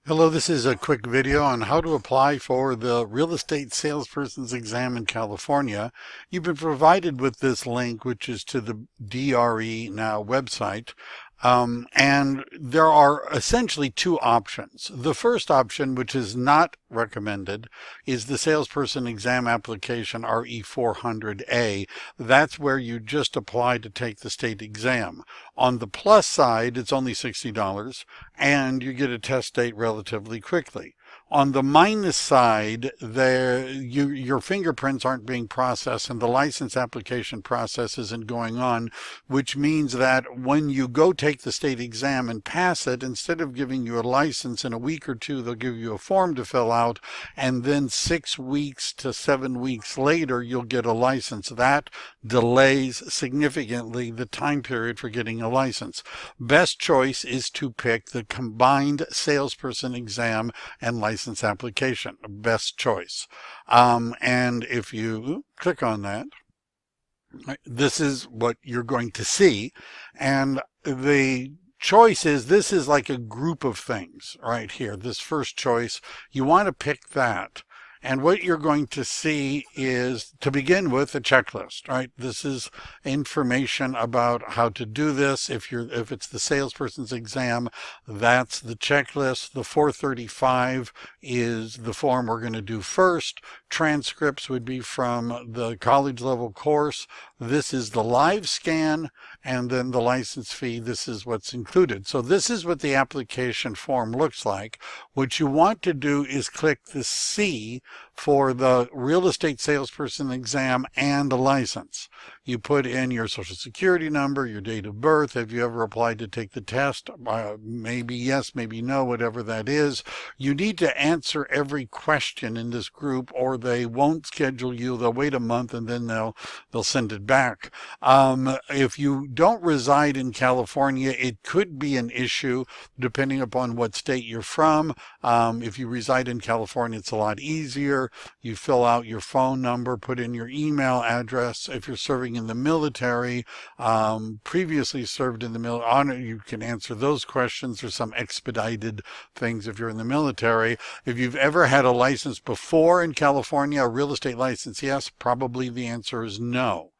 Hello, this is a quick video on how to apply for the real estate salesperson's exam in California. You've been provided with this link, which is to the DRE Now website. And there are essentially two options. The first option, which is not recommended, is the salesperson exam application RE400A. That's where you just apply to take the state exam. On the plus side, it's only $60 and you get a test date relatively quickly. On the minus side, your fingerprints aren't being processed and the license application process isn't going on, which means that when you go take the state exam and pass it, instead of giving you a license in a week or two, they'll give you a form to fill out, and then 6 weeks to 7 weeks later, you'll get a license. That delays significantly the time period for getting a license. Best choice is to pick the combined salesperson exam and license application. Best choice. And if you click on that, this is what you're going to see. And the choice is, this is like a group of things right here. This first choice, you want to pick that. And what you're going to see is, to begin with, a checklist, right? This is information about how to do this. If it's the salesperson's exam, that's the checklist. The 435 is the form we're going to do first. Transcripts would be from the college level course. This is the live scan, and then the license fee. This is what's included. So this is what the application form looks like. What you want to do is click the C for the real estate salesperson exam and the license. You put in your social security number, your date of birth. Have you ever applied to take the test? Maybe yes, maybe no, whatever that is. You need to answer every question in this group or they won't schedule you. They'll wait a month and then they'll send it back. If you don't reside in California, it could be an issue depending upon what state you're from. If you reside in California, it's a lot easier. You fill out your phone number, put in your email address. If you're serving in the military, previously served in the military, you can answer those questions. There's some expedited things if you're in the military. If you've ever had a license before in California, a real estate license, yes, probably the answer is no.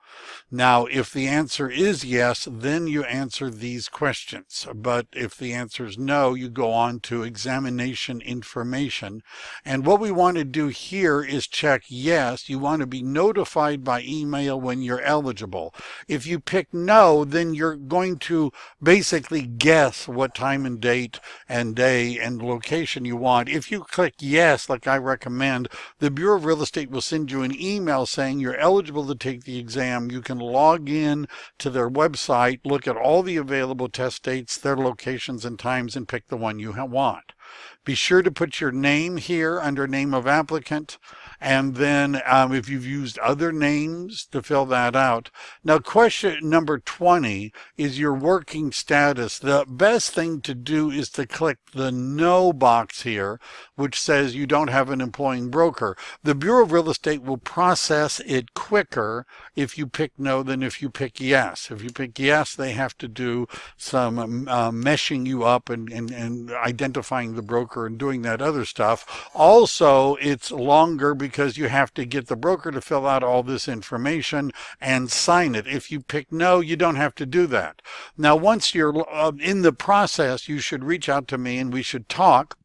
Now, if the answer is yes, then you answer these questions. But if the answer is no, you go on to examination information. And what we want to do here is check yes. You want to be notified by email when you're eligible. If you pick no, then you're going to basically guess what time and date and day and location you want. If you click yes, like I recommend, the Bureau of Real Estate will send you an email saying you're eligible to take the exam. You can log in to their website, look at all the available test dates, their locations and times, and pick the one you want. Be sure to put your name here under name of applicant, and then if you've used other names, to fill that out. Now, question number 20 is your working status. The best thing to do is to click the no box here, which says you don't have an employing broker. The Bureau of Real Estate will process it quicker if you pick no than if you pick yes. If you pick yes, they have to do some meshing you up and identifying the broker and doing that other stuff. Also, it's longer because you have to get the broker to fill out all this information and sign it. If you pick no, you don't have to do that. Now, once you're in the process, you should reach out to me and we should talk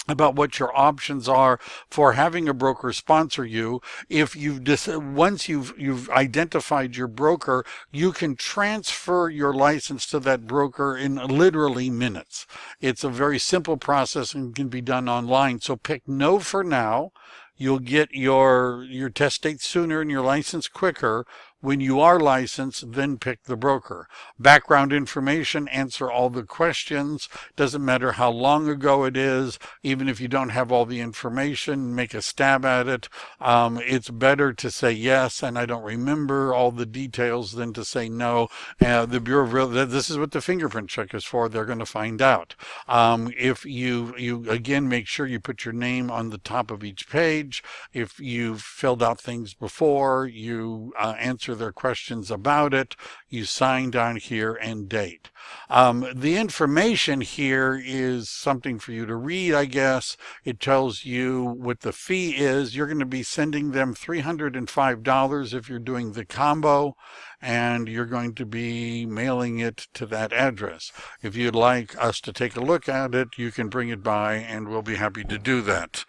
about what your options are for having a broker sponsor you. If once you've identified your broker, you can transfer your license to that broker in literally minutes. It's a very simple process and can be done online. So pick no for now. You'll get your test date sooner and your license quicker. When you are licensed, then pick the broker. Background information, answer all the questions. Doesn't matter how long ago it is. Even if you don't have all the information, make a stab at it. It's better to say yes, and I don't remember all the details, than to say no. The Bureau of Real, this is what the fingerprint check is for. They're going to find out. If you again, make sure you put your name on the top of each page. If you've filled out things before, you answer answer their questions about it. You sign down here and date. The information here is something for you to read, I guess. It tells you what the fee is. You're going to be sending them $305 if you're doing the combo, and you're going to be mailing it to that address. If you'd like us to take a look at it, you can bring it by and we'll be happy to do that.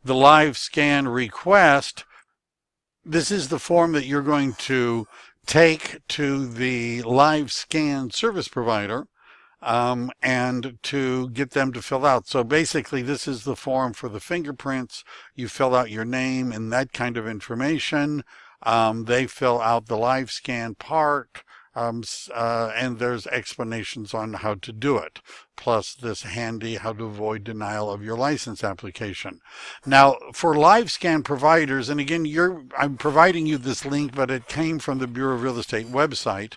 The live scan request, this is the form that you're going to take to the live scan service provider and to get them to fill out. So basically this is the form for the fingerprints. You fill out your name and that kind of information. They fill out the live scan part, and there's explanations on how to do it, plus this handy how to avoid denial of your license application. Now, for live scan providers, and again, I'm providing you this link, but it came from the Bureau of Real Estate website.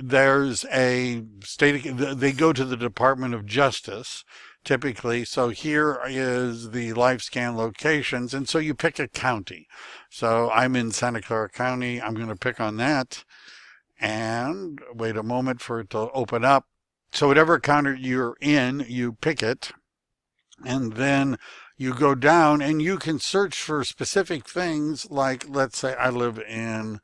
There's a they go to the Department of Justice, typically. So here is the live scan locations, and so you pick a county. So I'm in Santa Clara County. I'm going to pick on that and wait a moment for it to open up. So whatever county you're in, you pick it, and then you go down and you can search for specific things, like, let's say I live in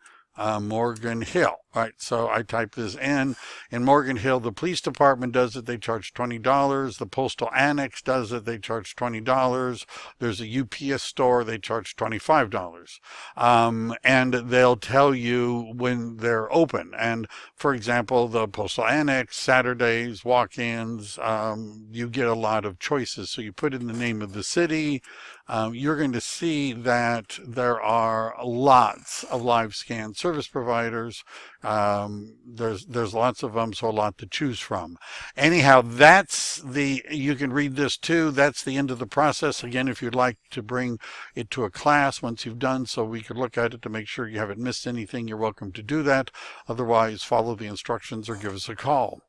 Morgan Hill. Right, so I type this in Morgan Hill. The police department does it. They charge $20. The postal annex does it. They charge $20. There's a UPS store. They charge $25. And they'll tell you when they're open. And for example, the postal annex, Saturdays, walk-ins, you get a lot of choices. So you put in the name of the city. You're going to see that there are lots of live scan service providers. There's lots of them, so a lot to choose from. Anyhow, you can read this too. That's the end of the process. Again, if you'd like to bring it to a class once you've done so we could look at it to make sure you haven't missed anything, you're welcome to do that. Otherwise, follow the instructions or give us a call.